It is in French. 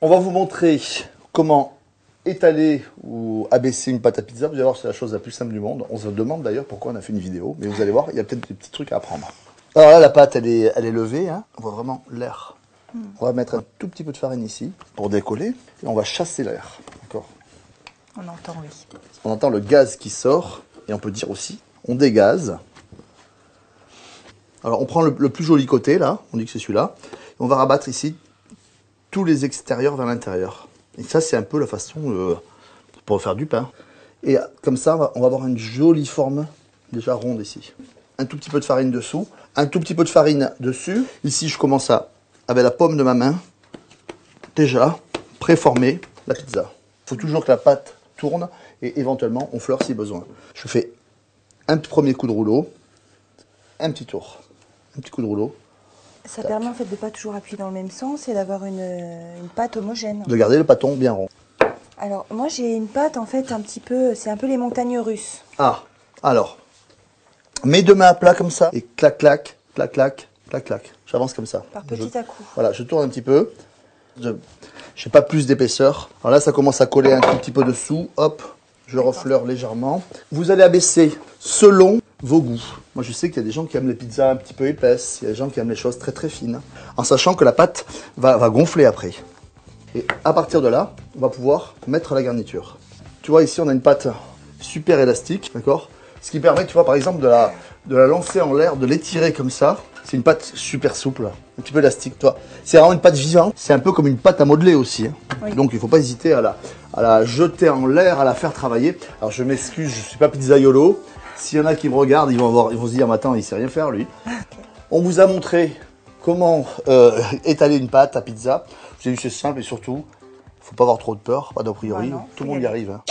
On va vous montrer comment étaler ou abaisser une pâte à pizza. Vous allez voir, c'est la chose la plus simple du monde. On se demande d'ailleurs pourquoi on a fait une vidéo, mais vous allez voir, il y a peut-être des petits trucs à apprendre. Alors là, la pâte, elle est levée. Hein. On voit vraiment l'air. On va mettre un tout petit peu de farine ici pour décoller et on va chasser l'air. D'accord. On entend, oui. On entend le gaz qui sort et on peut dire aussi, on dégaze. Alors on prend le plus joli côté là, on dit que c'est celui-là. On va rabattre ici tous les extérieurs vers l'intérieur. Et ça c'est un peu la façon pour faire du pain. Et comme ça on va avoir une jolie forme déjà ronde ici. Un tout petit peu de farine dessous, un tout petit peu de farine dessus. Ici je commence avec la paume de ma main, déjà préformer la pizza. Il faut toujours que la pâte tourne et éventuellement on fleure si besoin. Je fais un premier coup de rouleau, un petit tour, un petit coup de rouleau. Ça permet en fait de ne pas toujours appuyer dans le même sens et d'avoir une pâte homogène. De garder le pâton bien rond. Alors moi j'ai une pâte en fait un petit peu, c'est un peu les montagnes russes. Ah, alors, mes deux mains à plat comme ça et clac, clac, clac, clac, clac, clac. J'avance comme ça. Par petit à coup. Voilà, je tourne un petit peu. Je n'ai pas plus d'épaisseur. Alors là, ça commence à coller un tout petit peu dessous. Hop, je refleure légèrement. Vous allez abaisser selon vos goûts. Moi, je sais qu'il y a des gens qui aiment les pizzas un petit peu épaisses. Il y a des gens qui aiment les choses très très fines. En sachant que la pâte va gonfler après. Et à partir de là, on va pouvoir mettre la garniture. Tu vois, ici, on a une pâte super élastique, d'accord? Ce qui permet, tu vois, par exemple, de la lancer en l'air, de l'étirer comme ça. C'est une pâte super souple, un petit peu élastique, toi. C'est vraiment une pâte vivante. C'est un peu comme une pâte à modeler aussi. Hein. Oui. Donc, il ne faut pas hésiter à la jeter en l'air, à la faire travailler. Alors, je m'excuse, je ne suis pas pizzaiolo. S'il y en a qui me regardent, ils vont se dire, attends, il ne sait rien faire, lui. Okay. On vous a montré comment étaler une pâte à pizza. J'ai vu, c'est simple et surtout, il ne faut pas avoir trop de peur, pas d'a priori. Tout le monde y arrive. Hein.